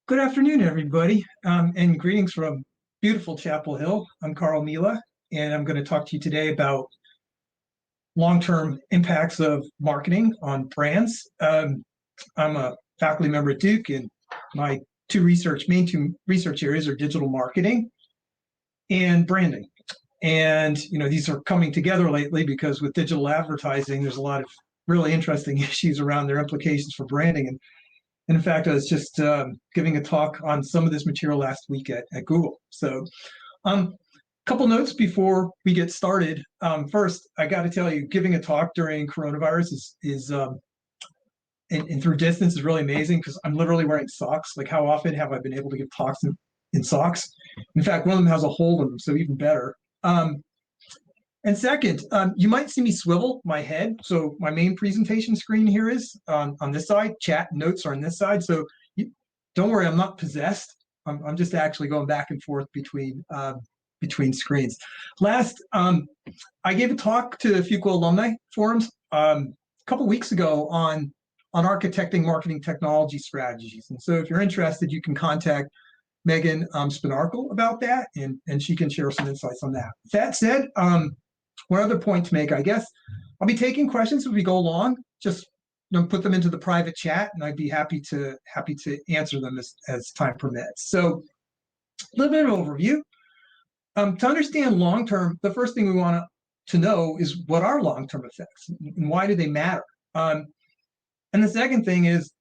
Good afternoon, everybody, and greetings from beautiful Chapel Hill. I'm Carl Mila, and I'm going to talk to you today about long-term impacts of marketing on brands. I'm a faculty member at Duke, and my main two research areas are digital marketing and branding. And these are coming together lately because with digital advertising, there's a lot of really interesting issues around their implications for branding. And in fact, I was just giving a talk on some of this material last week at Google. So a couple notes before we get started. First, I got to tell you, giving a talk during coronavirus is and through distance is really amazing because I'm literally wearing socks. Like, how often have I been able to give talks in socks? In fact, one of them has a hole in them, so even better. And second, you might see me swivel my head. So my main presentation screen here is on this side. Chat notes are on this side. So don't worry, I'm not possessed. I'm just actually going back and forth between screens. Last, I gave a talk to Fuqua alumni forums a couple weeks ago on architecting marketing technology strategies. And so if you're interested, you can contact Megan Spinarkle about that, and she can share some insights on that. That said, one other point to make, I guess, I'll be taking questions as we go along. Just put them into the private chat, and I'd be happy to answer them as time permits. So, a little bit of overview. To understand long term, the first thing we want to know is what are long term effects and why do they matter. And the second thing is,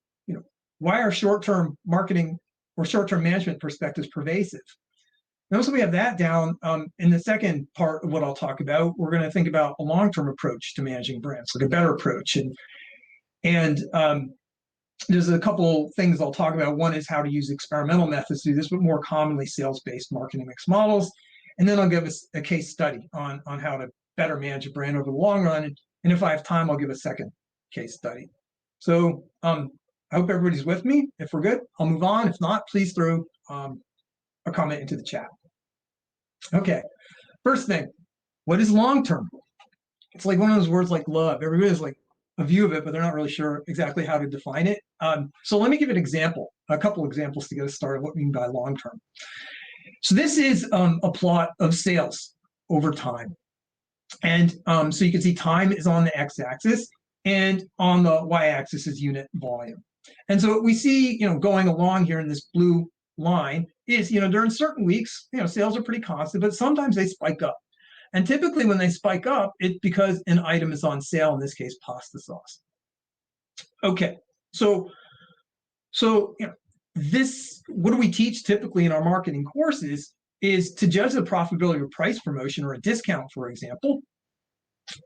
why are short term marketing or short term management perspectives pervasive? Once we have that down, in the second part of what I'll talk about, we're going to think about a long-term approach to managing brands, like a better approach. And there's a couple things I'll talk about. One is how to use experimental methods to do this, but more commonly sales-based marketing mix models. And then I'll give us a case study on how to better manage a brand over the long run. And if I have time, I'll give a second case study. So I hope everybody's with me. If we're good, I'll move on. If not, please throw a comment into the chat. Okay, first thing, what is long-term? It's like one of those words like love. Everybody has like a view of it, but they're not really sure exactly how to define it. So let me give an example, a couple examples to get us started, what we mean by long-term. So this is a plot of sales over time. And so you can see time is on the x-axis, and on the y-axis is unit volume. And so what we see, going along here in this blue line is, during certain weeks, sales are pretty constant, but sometimes they spike up. And typically when they spike up, it's because an item is on sale, in this case, pasta sauce. Okay, so this, what do we teach typically in our marketing courses is to judge the profitability of a price promotion or a discount, for example.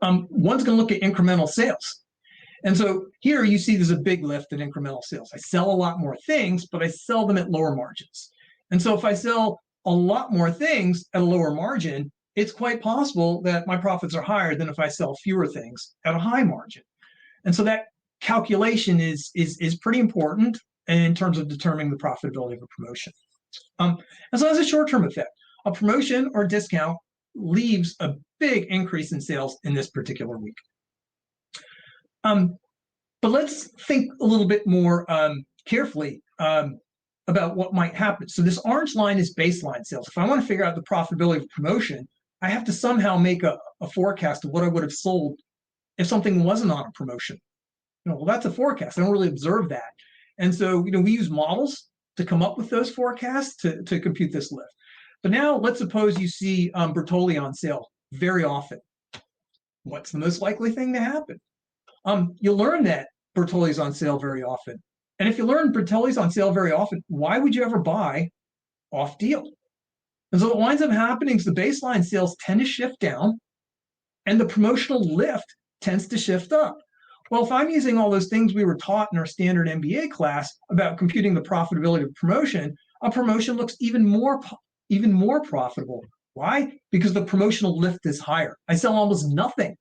One's going to look at incremental sales. And so here you see there's a big lift in incremental sales. I sell a lot more things, but I sell them at lower margins. And so if I sell a lot more things at a lower margin, it's quite possible that my profits are higher than if I sell fewer things at a high margin. And so that calculation is pretty important in terms of determining the profitability of a promotion. And so that's a short-term effect. A promotion or discount leaves a big increase in sales in this particular week. But let's think a little bit more carefully about what might happen. So this orange line is baseline sales. If I want to figure out the profitability of promotion, I have to somehow make a forecast of what I would have sold if something wasn't on a promotion. Well, that's a forecast. I don't really observe that. And so, we use models to come up with those forecasts to compute this lift. But now let's suppose you see Bertolli on sale very often. What's the most likely thing to happen? You'll learn that Bertolli's on sale very often. And if you learn Bertolli's on sale very often, why would you ever buy off deal? And so what winds up happening is the baseline sales tend to shift down and the promotional lift tends to shift up. Well, if I'm using all those things we were taught in our standard MBA class about computing the profitability of promotion, a promotion looks even more profitable. Why? Because the promotional lift is higher. I sell almost nothing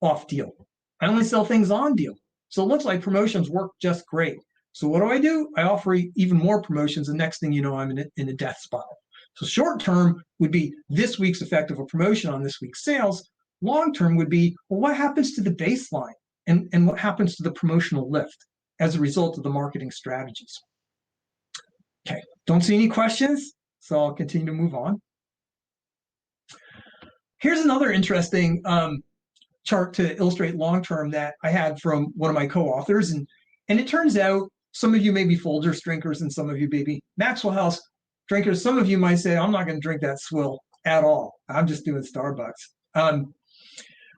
off deal. I only sell things on deal. So it looks like promotions work just great. So what do? I offer even more promotions. The next thing you know, I'm in a death spiral. So short term would be this week's effect of a promotion on this week's sales. Long term would be, well, what happens to the baseline and what happens to the promotional lift as a result of the marketing strategies? Okay, Don't see any questions, so I'll continue to move on. Here's another interesting chart to illustrate long-term that I had from one of my co-authors. And it turns out some of you may be Folgers drinkers and some of you may be Maxwell House drinkers. Some of you might say, I'm not going to drink that swill at all. I'm just doing Starbucks.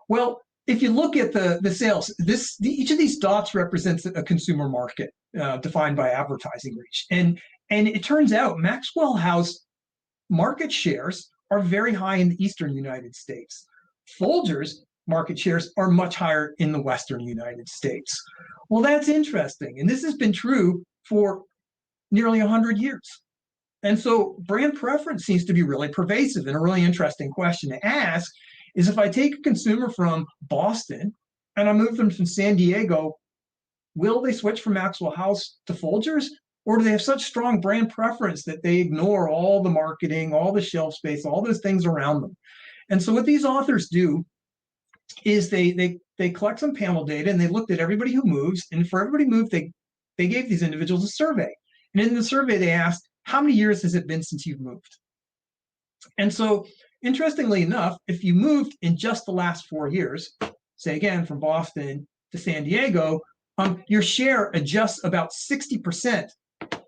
Well, if you look at the sales, each of these dots represents a consumer market defined by advertising reach. And it turns out Maxwell House market shares are very high in the Eastern United States. Folgers market shares are much higher in the Western United States. Well, that's interesting. And this has been true for nearly 100 years. And so brand preference seems to be really pervasive. And a really interesting question to ask is, if I take a consumer from Boston and I move them from San Diego, will they switch from Maxwell House to Folgers? Or do they have such strong brand preference that they ignore all the marketing, all the shelf space, all those things around them? And so what these authors do is they collect some panel data, and they looked at everybody who moves, and for everybody moved, they gave these individuals a survey. And in the survey, they asked, how many years has it been since you've moved? And so, interestingly enough, if you moved in just the last 4 years, say again, from Boston to San Diego, your share adjusts about 60%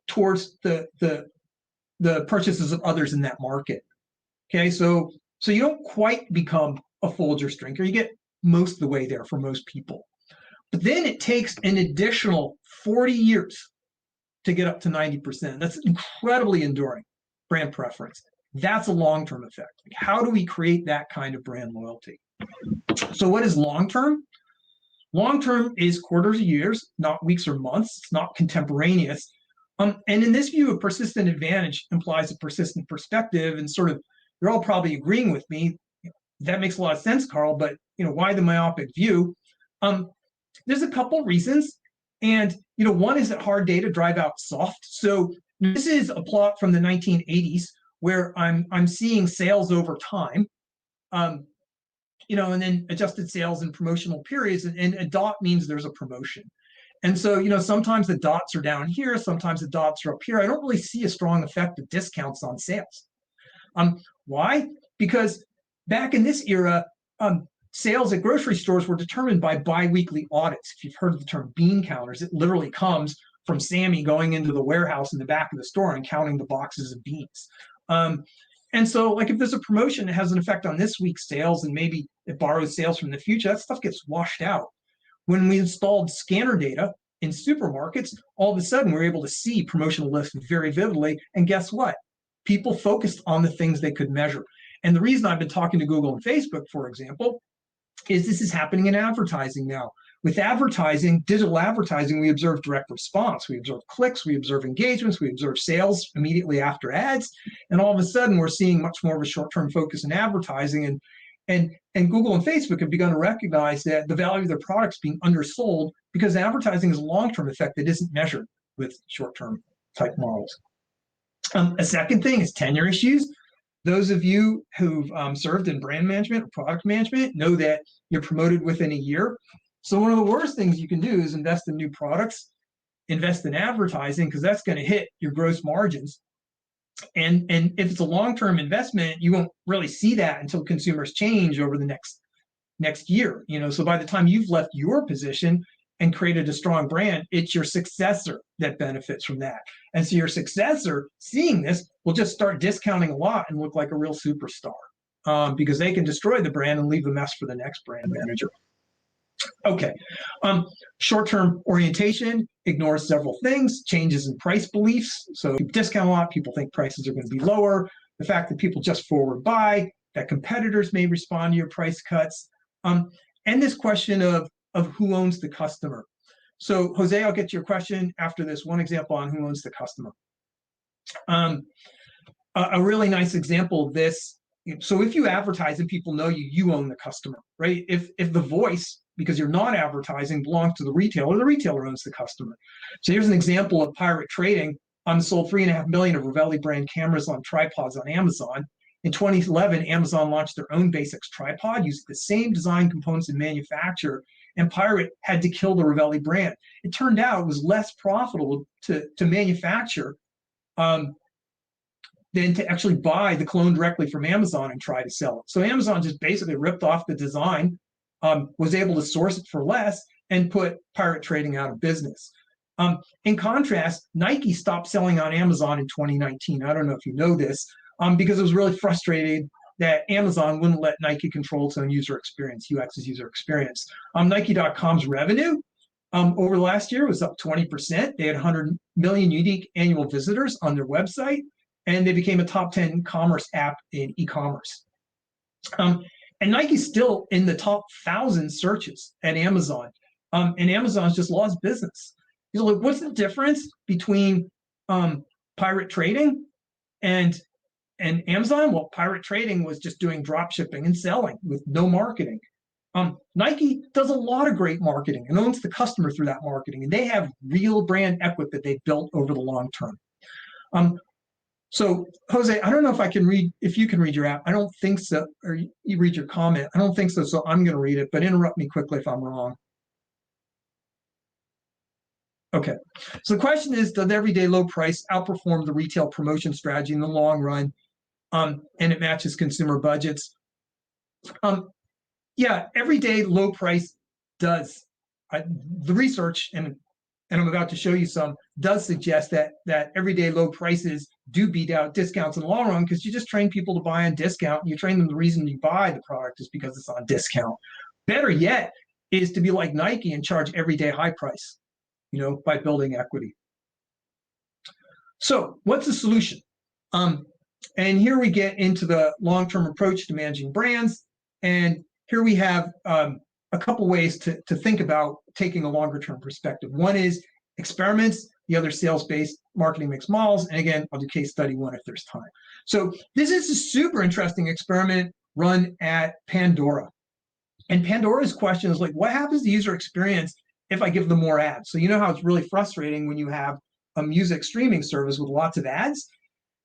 towards the purchases of others in that market. Okay, so you don't quite become a Folgers drinker. You get most of the way there for most people. But then it takes an additional 40 years to get up to 90%. That's incredibly enduring brand preference. That's a long-term effect. Like, how do we create that kind of brand loyalty? So what is long-term? Long-term is quarters of years, not weeks or months. It's not contemporaneous. And in this view, a persistent advantage implies a persistent perspective, and sort of, you're all probably agreeing with me. That makes a lot of sense, Carl, but why the myopic view? There's a couple reasons. And one is that hard data drive out soft. So this is a plot from the 1980s where I'm seeing sales over time, and then adjusted sales in promotional periods, and a dot means there's a promotion. And so, sometimes the dots are down here, sometimes the dots are up here. I don't really see a strong effect of discounts on sales. Why? Because back in this era, sales at grocery stores were determined by biweekly audits. If you've heard of the term bean counters, it literally comes from Sammy going into the warehouse in the back of the store and counting the boxes of beans. And so, like, if there's a promotion that has an effect on this week's sales and maybe it borrows sales from the future, that stuff gets washed out. When we installed scanner data in supermarkets, all of a sudden we're able to see promotional lists very vividly. And guess what? People focused on the things they could measure. And the reason I've been talking to Google and Facebook, for example, is this is happening in advertising now. With advertising, digital advertising, we observe direct response, we observe clicks, we observe engagements, we observe sales immediately after ads, and all of a sudden we're seeing much more of a short-term focus in advertising. And Google and Facebook have begun to recognize that the value of their products being undersold because advertising is a long-term effect that isn't measured with short-term type models. A second thing is tenure issues. Those of you who've served in brand management or product management know that you're promoted within a year. So one of the worst things you can do is invest in new products, invest in advertising, because that's going to hit your gross margins. And if it's a long-term investment, you won't really see that until consumers change over the next year. So by the time you've left your position and created a strong brand, it's your successor that benefits from that. And so your successor, seeing this, will just start discounting a lot and look like a real superstar, because they can destroy the brand and leave a mess for the next brand manager. Okay, short-term orientation ignores several things, changes in price beliefs. So if you discount a lot, people think prices are going to be lower. The fact that people just forward buy, that competitors may respond to your price cuts, and this question of who owns the customer. So Jose, I'll get to your question after this one example on who owns the customer. A really nice example of this. So if you advertise and people know you own the customer, right? If the voice, because you're not advertising, belongs to the retailer owns the customer. So here's an example of Pirate Trading. Sold 3.5 million of Ravelli brand cameras on tripods on Amazon. In 2011, Amazon launched their own Basics tripod using the same design components and manufacturer, and Pirate had to kill the Ravelli brand. It turned out it was less profitable to manufacture than to actually buy the clone directly from Amazon and try to sell it. So Amazon just basically ripped off the design, was able to source it for less, and put pirate trading out of business. In contrast, Nike stopped selling on Amazon in 2019. I don't know if you know this, because it was really frustrated that Amazon wouldn't let Nike control its own user experience, UX's user experience. Nike.com's revenue over the last year was up 20%. They had 100 million unique annual visitors on their website, and they became a top 10 commerce app in e-commerce. And Nike's still in the top 1,000 searches at Amazon, and Amazon's just lost business. You know, like, what's the difference between pirate trading and Amazon? Well, pirate trading was just doing drop shipping and selling with no marketing. Nike does a lot of great marketing and owns the customer through that marketing, and they have real brand equity that they've built over the long term. So Jose, I don't know if I can read, if you can read your app. I don't think so, or you read your comment. I don't think so, so I'm going to read it, but interrupt me quickly if I'm wrong. Okay, so the question is, does everyday low price outperform the retail promotion strategy in the long run, and it matches consumer budgets? Yeah, everyday low price does. The research, and I'm about to show you some, does suggest that everyday low prices do beat out discounts in the long run, because you just train people to buy on discount. You train them the reason you buy the product is because it's on discount. Better yet is to be like Nike and charge everyday high price, you know, by building equity. So what's the solution? And here we get into the long-term approach to managing brands. And here we have a couple ways to think about taking a longer-term perspective. One is experiments, the other sales-based marketing mix models. And again, I'll do case study one if there's time. So this is a super interesting experiment run at Pandora. And Pandora's question is like, what happens to user experience if I give them more ads? So you know how it's really frustrating when you have a music streaming service with lots of ads?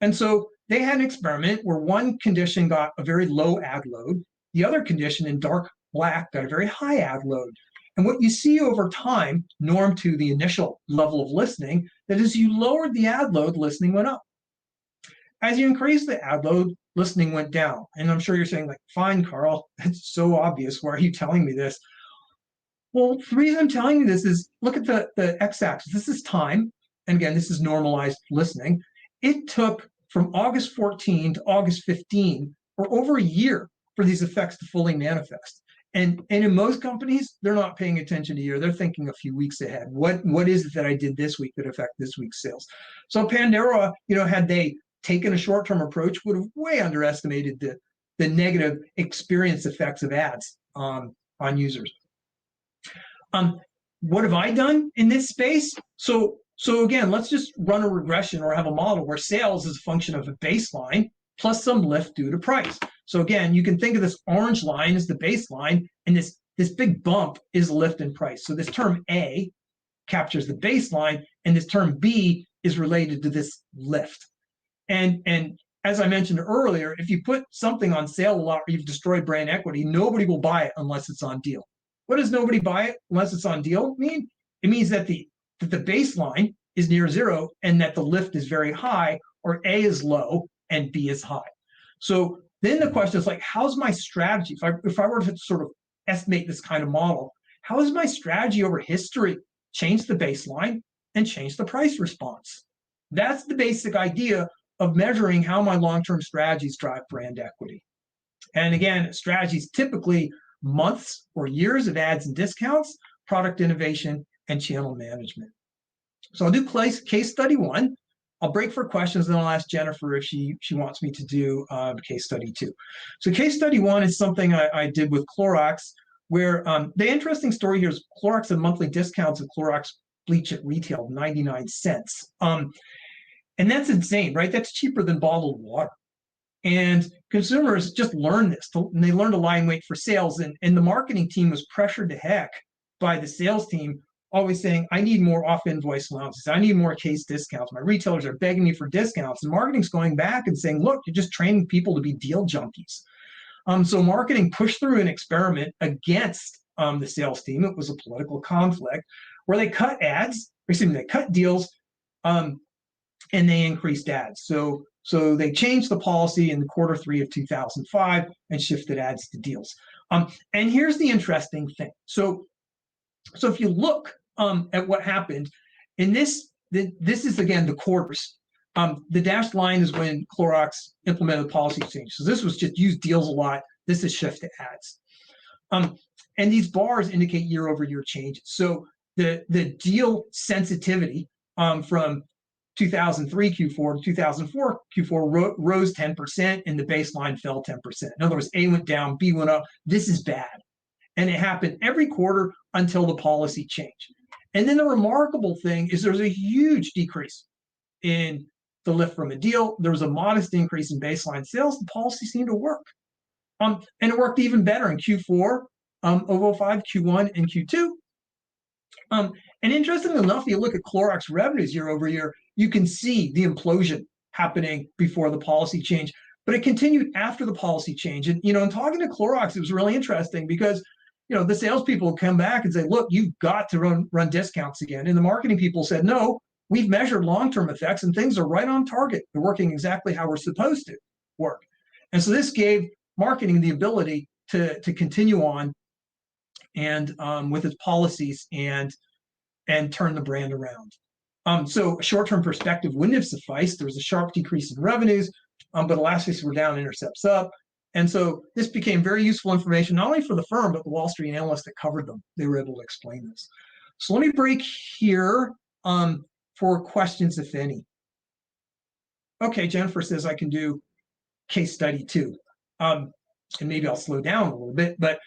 And so they had an experiment where one condition got a very low ad load, the other condition in dark black got a very high ad load. And what you see over time, norm to the initial level of listening, that as you lowered the ad load, listening went up. As you increase the ad load, listening went down. And I'm sure you're saying, like, fine, Carl, it's so obvious. Why are you telling me this? Well, the reason I'm telling you this is, look at the x-axis. This is time. And again, this is normalized listening. It took from August 14 to August 15, or over a year, for these effects to fully manifest. And in most companies, they're not paying attention to a year. They're thinking a few weeks ahead. What is it that I did this week that affect this week's sales? So Pandora, you know, had they taken a short-term approach, would have way underestimated the negative experience effects of ads on users. What have I done in this space? So again, let's just run a regression or have a model where sales is a function of a baseline plus some lift due to price. So again, you can think of this orange line as the baseline, and this big bump is lift in price. So this term A captures the baseline, and this term B is related to this lift. And as I mentioned earlier, if you put something on sale a lot or you've destroyed brand equity, nobody will buy it unless it's on deal. What does nobody buy it unless it's on deal mean? It means that the baseline is near zero and that the lift is very high, or A is low and B is high. So then the question is, like, how's my strategy? If I were to sort of estimate this kind of model, how has my strategy over history changed the baseline and changed the price response? That's the basic idea of measuring how my long-term strategies drive brand equity. And again, strategies typically months or years of ads and discounts, product innovation, and channel management. So I'll do case study one. I'll break for questions, and I'll ask Jennifer if she wants me to do case study two. So case study one is something I did with Clorox, where the interesting story here is Clorox had monthly discounts of Clorox bleach at retail, 99 cents. And that's insane, right? That's cheaper than bottled water. And consumers just learn this, and they learn to lie in wait for sales. And the marketing team was pressured to heck by the sales team, always saying, I need more off-invoice allowances. I need more case discounts. My retailers are begging me for discounts. And marketing's going back and saying, look, you're just training people to be deal junkies. So marketing pushed through an experiment against the sales team. It was a political conflict where they cut ads, they cut deals, and they increased ads. So So they changed the policy in quarter 3 of 2005 and shifted ads to deals. And here's the interesting thing. So if you look at what happened in this is again the quarters. The dashed line is when Clorox implemented the policy change. So this was just use deals a lot. This is shift to ads. And these bars indicate year-over-year changes. So the deal sensitivity from 2003 Q4 to 2004 Q4 rose 10%, and the baseline fell 10%. In other words, A went down, B went up. This is bad. And it happened every quarter until the policy change. And then the remarkable thing is there's a huge decrease in the lift from a deal. There was a modest increase in baseline sales. The policy seemed to work. And it worked even better in Q4 of 05, Q1, and Q2. And interestingly enough, you look at Clorox revenues year over year, you can see the implosion happening before the policy change. But it continued after the policy change. And, in talking to Clorox, it was really interesting because, the salespeople come back and say, look, you've got to run discounts again. And the marketing people said, no, we've measured long-term effects and things are right on target. They're working exactly how we're supposed to work. And so this gave marketing the ability to continue on and with its policies and turn the brand around. So a short-term perspective wouldn't have sufficed. There was a sharp decrease in revenues, but elasticities were down, intercepts up. And so this became very useful information, not only for the firm, but the Wall Street analysts that covered them. They were able to explain this. So let me break here for questions, if any. Okay, Jennifer says I can do case study too. And maybe I'll slow down a little bit. But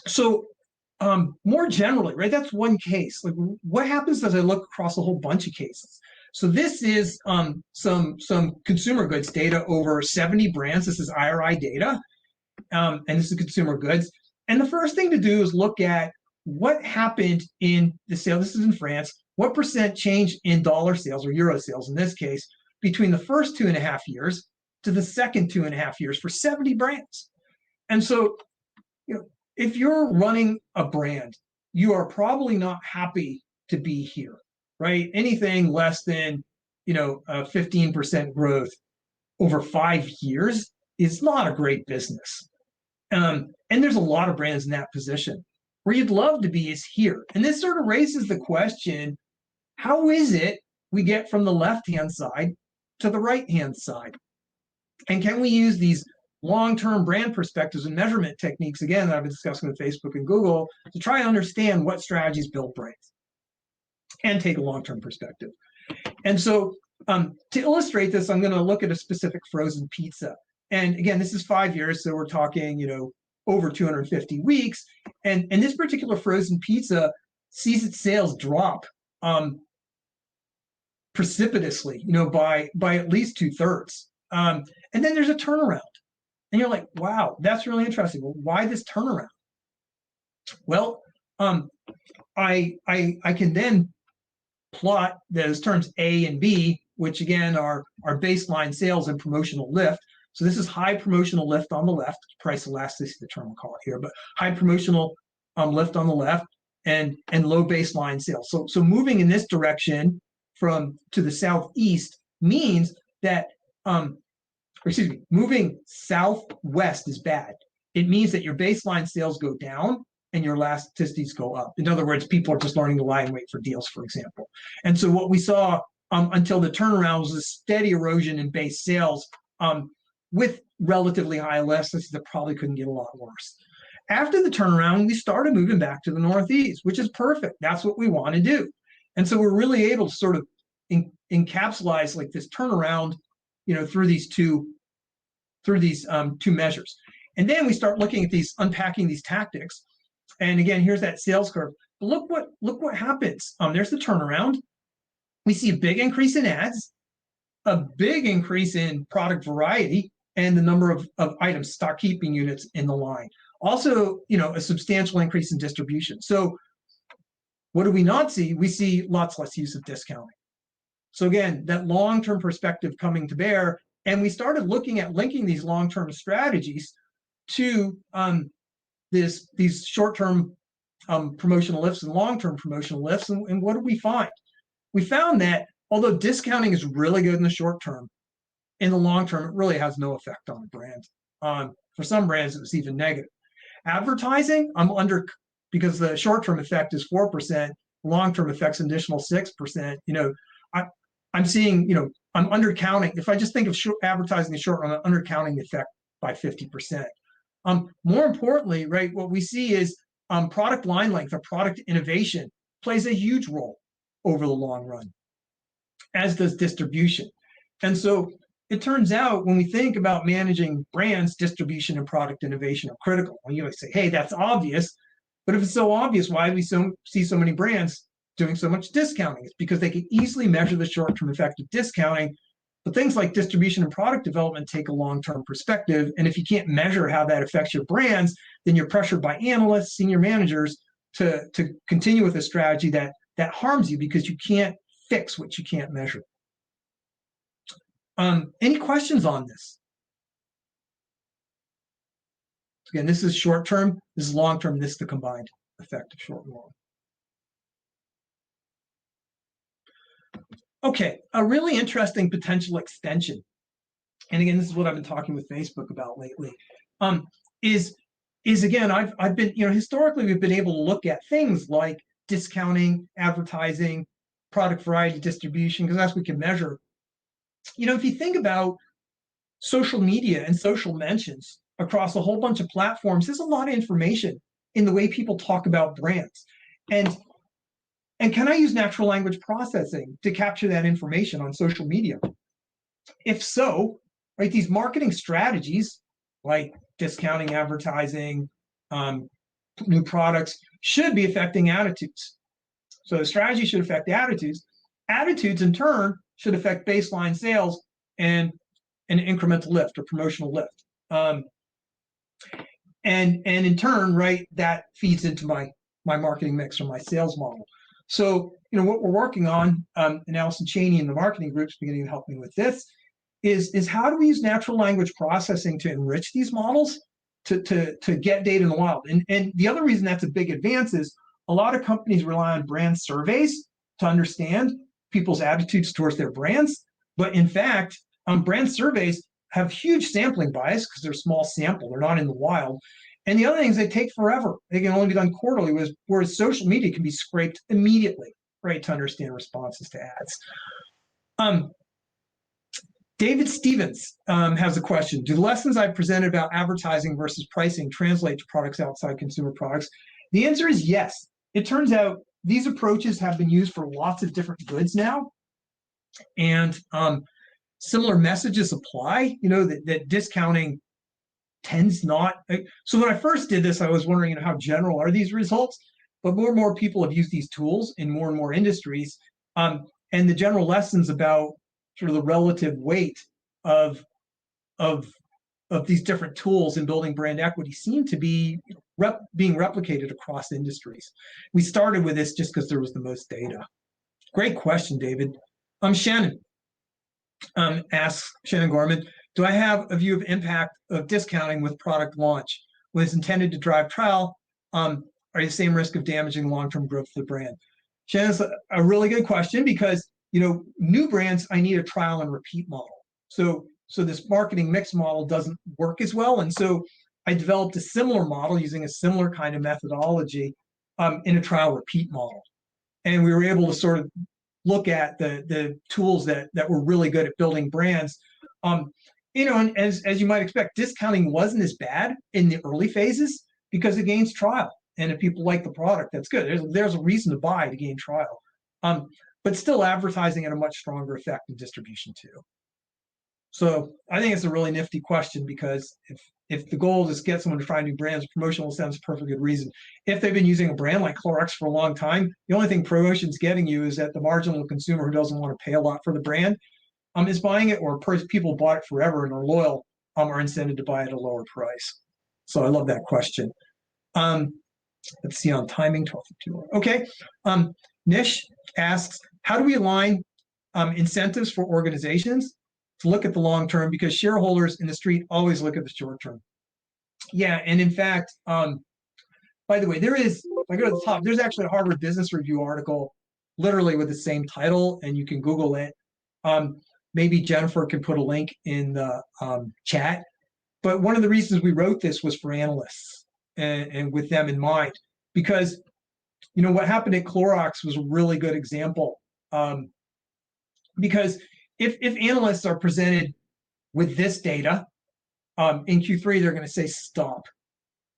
so more generally, right, that's one case. Like, what happens as I look across a whole bunch of cases? So this is some consumer goods data over 70 brands. This is IRI data, and this is consumer goods. And the first thing to do is look at what happened in the sale. This is in France. What percent change in dollar sales or euro sales in this case between the first 2.5 years to the second 2.5 years for 70 brands? And so, if you're running a brand, you are probably not happy to be here, right? Anything less than, a 15% growth over 5 years is not a great business. And there's a lot of brands in that position. Where you'd love to be is here. And this sort of raises the question, how is it we get from the left-hand side to the right-hand side? And can we use these long-term brand perspectives and measurement techniques, again, that I've been discussing with Facebook and Google, to try and understand what strategies build brands and take a long-term perspective? And so to illustrate this, I'm going to look at a specific frozen pizza. And again, this is 5 years, so we're talking, over 250 weeks. And this particular frozen pizza sees its sales drop precipitously, by at least 2/3. And then there's a turnaround. And you're like, wow, that's really interesting. Well, why this turnaround? Well, I can then plot those terms A and B, which again are baseline sales and promotional lift. So this is high promotional lift on the left, price elasticity, the term we'll call it here, but high promotional lift on the left and low baseline sales. So moving in this direction to the southeast means that moving southwest is bad. It means that your baseline sales go down and your elasticities go up. In other words, people are just learning to lie and wait for deals, for example. And so what we saw until the turnaround was a steady erosion in base sales with relatively high elasticities that probably couldn't get a lot worse. After the turnaround, we started moving back to the Northeast, which is perfect. That's what we want to do. And so we're really able to sort of encapsulate like this turnaround, through these two measures. And then we start looking at unpacking these tactics. And again, here's that sales curve. But look what happens. There's the turnaround. We see a big increase in ads, a big increase in product variety, and the number of items, stock keeping units in the line. Also, a substantial increase in distribution. So what do we not see? We see lots less use of discounting. So again, that long-term perspective coming to bear, and we started looking at linking these long-term strategies to these short-term promotional lifts and long-term promotional lifts. And what did we find? We found that although discounting is really good in the short term, in the long term, it really has no effect on the brand. For some brands, it was even negative. Advertising, I'm under, because the short-term effect is 4%, long-term effect's an additional 6%. I'm seeing, I'm undercounting. If I just think of advertising in short run, I'm undercounting the effect by 50%. More importantly, right, what we see is product line length or product innovation plays a huge role over the long run, as does distribution. And so it turns out when we think about managing brands, distribution and product innovation are critical. And you say, hey, that's obvious. But if it's so obvious, why do we see so many brands doing so much discounting? It's because they can easily measure the short-term effect of discounting. But things like distribution and product development take a long-term perspective. And if you can't measure how that affects your brands, then you're pressured by analysts, senior managers to continue with a strategy that harms you because you can't fix what you can't measure. Any questions on this? Again, this is short-term, this is long-term, this is the combined effect of short and long. Okay, a really interesting potential extension, and again, this is what I've been talking with Facebook about lately, is again, I've been, historically we've been able to look at things like discounting, advertising, product variety, distribution, because that's what we can measure. If you think about social media and social mentions across a whole bunch of platforms, there's a lot of information in the way people talk about brands. And can I use natural language processing to capture that information on social media? If so, right, these marketing strategies like discounting, advertising, new products should be affecting attitudes. So the strategy should affect attitudes. Attitudes in turn should affect baseline sales and an incremental lift or promotional lift. And in turn, right, that feeds into my marketing mix or my sales model. So, what we're working on, and Allison Cheney and the marketing group's beginning to help me with this, is how do we use natural language processing to enrich these models to get data in the wild? And the other reason that's a big advance is a lot of companies rely on brand surveys to understand people's attitudes towards their brands. But in fact, brand surveys have huge sampling bias because they're small sample, they're not in the wild. And the other thing is they take forever. They can only be done quarterly, whereas social media can be scraped immediately, right, to understand responses to ads. David Stevens has a question. Do the lessons I presented about advertising versus pricing translate to products outside consumer products? The answer is yes. It turns out these approaches have been used for lots of different goods now. And similar messages apply, that discounting tends not. So when I first did this, I was wondering, how general are these results? But more and more people have used these tools in more and more industries. And the general lessons about sort of the relative weight of these different tools in building brand equity seem to be being replicated across industries. We started with this just because there was the most data. Great question, David. Shannon asks, Shannon Gorman, do I have a view of impact of discounting with product launch? When it's intended to drive trial, are you the same risk of damaging long-term growth for the brand? Shannon's a really good question because, new brands, I need a trial and repeat model. So this marketing mix model doesn't work as well. And so I developed a similar model using a similar kind of methodology in a trial repeat model. And we were able to sort of look at the tools that were really good at building brands. And as you might expect, discounting wasn't as bad in the early phases because it gains trial. And if people like the product, that's good. There's a reason to buy to gain trial. But still advertising had a much stronger effect in distribution too. So I think it's a really nifty question because if the goal is to get someone to try new brands, promotional sounds a perfectly good reason. If they've been using a brand like Clorox for a long time, the only thing promotion's getting you is that the marginal consumer who doesn't want to pay a lot for the brand is buying it, or people bought it forever and are loyal are incented to buy it at a lower price. So I love that question. Let's see on timing, 12:52. Okay. Nish asks, how do we align incentives for organizations to look at the long term, because shareholders in the street always look at the short term? Yeah, and in fact, by the way, if I go to the top, there's actually a Harvard Business Review article literally with the same title, and you can Google it. maybe Jennifer can put a link in the chat. But one of the reasons we wrote this was for analysts and with them in mind, because what happened at Clorox was a really good example. Because if analysts are presented with this data in Q3, they're going to say stop,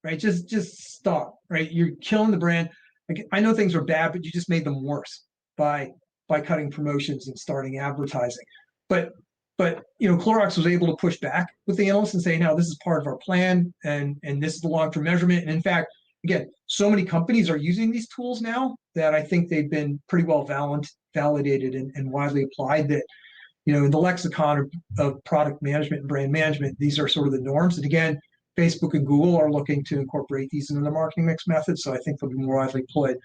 right? Just stop, right? You're killing the brand. Like, I know things are bad, but you just made them worse by cutting promotions and starting advertising. But Clorox was able to push back with the analysts and say, no, this is part of our plan, and this is the long-term measurement. And in fact, again, so many companies are using these tools now that I think they've been pretty well validated and widely applied, that in the lexicon of product management and brand management, these are sort of the norms. And again, Facebook and Google are looking to incorporate these into their marketing mix methods, so I think they'll be more widely deployed.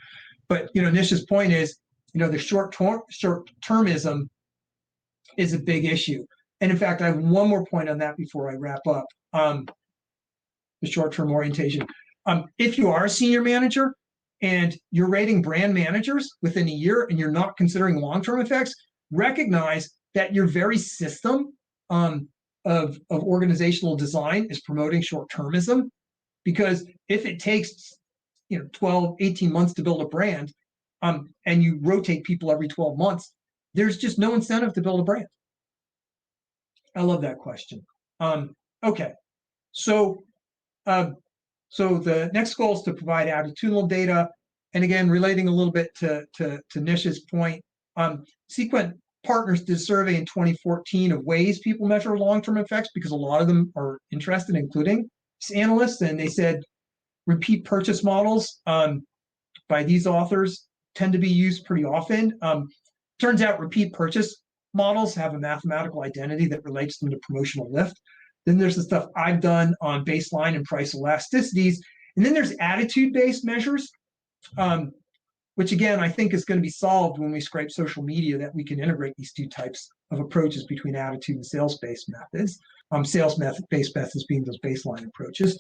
But Nish's point is, the short-termism is a big issue. And in fact, I have one more point on that before I wrap up. The short-term orientation. If you are a senior manager and you're rating brand managers within a year and you're not considering long-term effects, recognize that your very system of organizational design is promoting short-termism. Because if it takes 12, 18 months to build a brand, and you rotate people every 12 months, there's just no incentive to build a brand. I love that question. Okay, so the next goal is to provide attitudinal data. And again, relating a little bit to Nish's point, Sequent Partners did a survey in 2014 of ways people measure long-term effects, because a lot of them are interested, including analysts, and they said repeat purchase models by these authors tend to be used pretty often. Turns out repeat purchase models have a mathematical identity that relates them to promotional lift. Then there's the stuff I've done on baseline and price elasticities. And then there's attitude-based measures, which again, I think is going to be solved when we scrape social media, that we can integrate these two types of approaches between attitude and sales-based methods. Sales-based methods being those baseline approaches.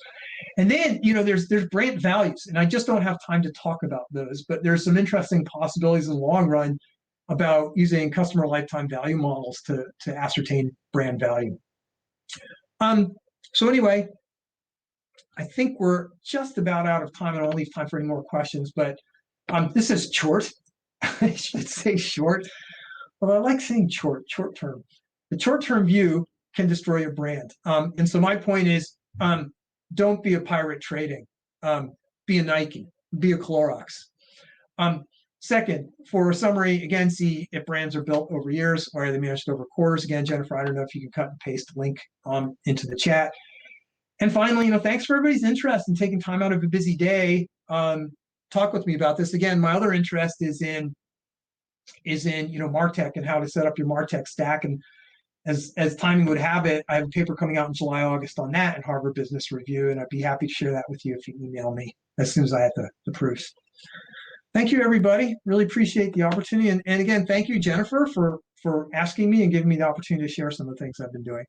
And then, there's brand values, and I just don't have time to talk about those, but there's some interesting possibilities in the long run about using customer lifetime value models to ascertain brand value. So anyway, I think we're just about out of time. I don't leave time for any more questions, but this is short. I should say short. Well, I like saying short term. The short-term view can destroy your brand. And so my point is, don't be a pirate trading. Be a Nike, be a Clorox. Second, for a summary, again, see if brands are built over years or are they managed over quarters. Again, Jennifer, I don't know if you can cut and paste the link into the chat. And finally, thanks for everybody's interest in taking time out of a busy day. Talk with me about this. Again, my other interest is in MarTech and how to set up your MarTech stack. And as timing would have it, I have a paper coming out in July, August on that in Harvard Business Review, and I'd be happy to share that with you if you email me as soon as I have the proofs. Thank you, everybody. Really appreciate the opportunity. And again, thank you, Jennifer, for asking me and giving me the opportunity to share some of the things I've been doing.